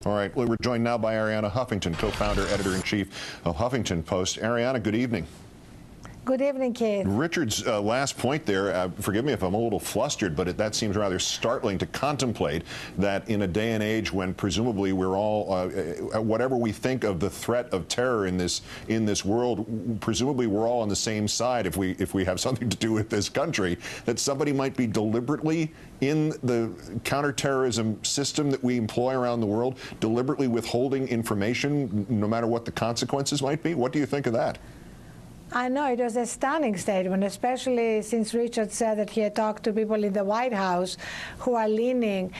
All right, well, we're joined now by Arianna Huffington, co-founder, editor-in-chief of Huffington Post. Arianna, good evening. Good evening, Keith. Richard's last point there, forgive me if I'm a little flustered, but that seems rather startling to contemplate that in a day and age when presumably we're all, whatever we think of the threat of terror in this world, presumably we're all on the same side if we have something to do with this country, that somebody might be deliberately in the counterterrorism system that we employ around the world, deliberately withholding information no matter what the consequences might be. What do you think of that? I know it was a stunning statement, especially since Richard said that he had talked to people in the White House who are leaning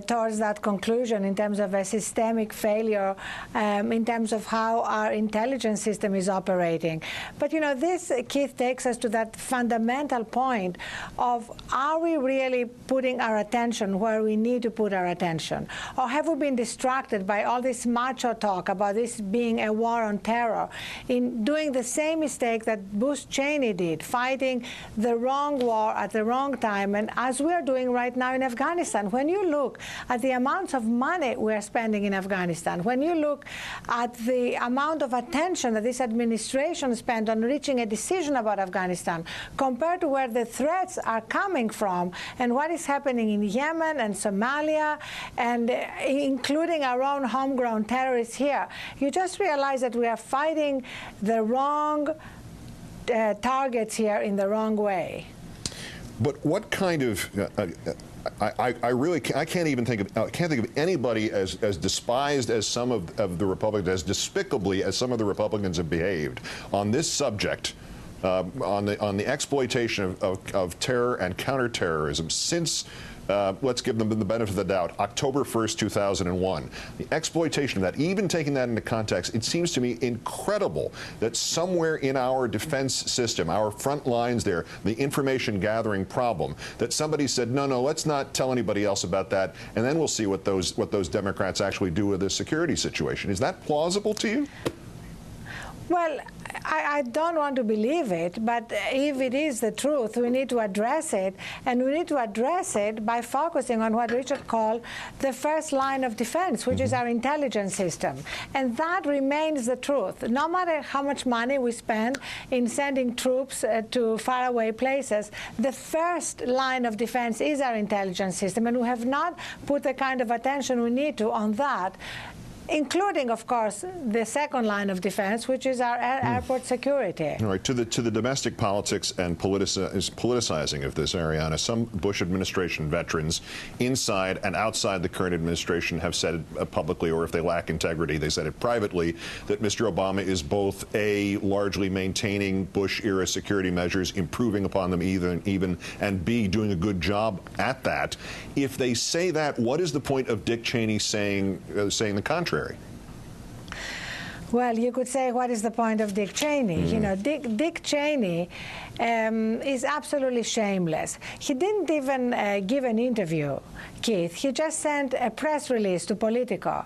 towards that conclusion in terms of a systemic failure, in terms of how our intelligence system is operating. But, you know, this, Keith, takes us to that fundamental point of, are we really putting our attention where we need to put our attention? Or have we been distracted by all this macho talk about this being a war on terror in doing the same mistake that Bush Cheney did, fighting the wrong war at the wrong time, and as we're doing right now in Afghanistan? When you look at the amounts of money we're spending in Afghanistan, when you look at the amount of attention that this administration spent on reaching a decision about Afghanistan, compared to where the threats are coming from and what is happening in Yemen and Somalia, and including our own homegrown terrorists here, you just realize that we are fighting the wrong targets here in the wrong way. But what kind of I can't think of anybody as despised as some of the Republicans, as despicably as some of the Republicans have behaved on this subject, on the exploitation of terror and counterterrorism since. Let's give them the benefit of the doubt, October 1st, 2001. The exploitation of that, even taking that into context, it seems to me incredible that somewhere in our defense system, our front lines there, the information gathering problem, that somebody said, no, let's not tell anybody else about that, and then we'll see what those Democrats actually do with this security situation. Is that plausible to you? Well, I don't want to believe it, but if it is the truth, we need to address it, and we need to address it by focusing on what Richard called the first line of defense, which is our intelligence system. And that remains the truth. No matter how much money we spend in sending troops to faraway places, the first line of defense is our intelligence system, and we have not put the kind of attention we need to on that, including, of course, the second line of defense, which is our airport security. All right, to the domestic politics and politicizing of this, Arianna, some Bush administration veterans inside and outside the current administration have said publicly, or if they lack integrity, they said it privately, that Mr. Obama is both A, largely maintaining Bush-era security measures, improving upon them even, and B, doing a good job at that. If they say that, what is the point of Dick Cheney saying the contrary? Well, you could say, what is the point of Dick Cheney? You know, Dick Cheney is absolutely shameless. He didn't even give an interview, Keith. He just sent a press release to Politico,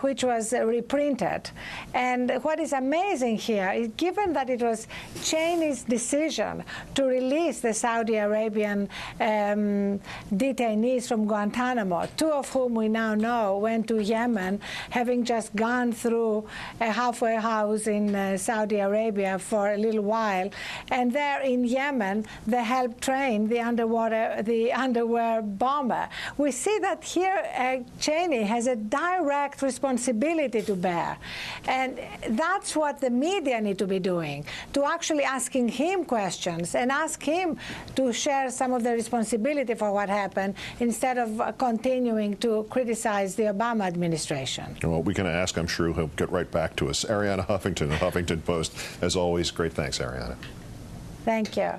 which was reprinted. And what is amazing here is, given that it was Cheney's decision to release the Saudi Arabian detainees from Guantanamo, two of whom we now know went to Yemen, having just gone through a halfway house in Saudi Arabia for a little while, and there in Yemen they helped train the underwear bomber. We see that here Cheney has a direct responsibility to bear, and that's what the media need to be doing, to actually asking him questions and ask him to share some of the responsibility for what happened, instead of continuing to criticize the Obama administration. Well, we can ask. I'm sure he'll get right back to us. Arianna Huffington, the Huffington Post. As always, great thanks, Arianna. Thank you.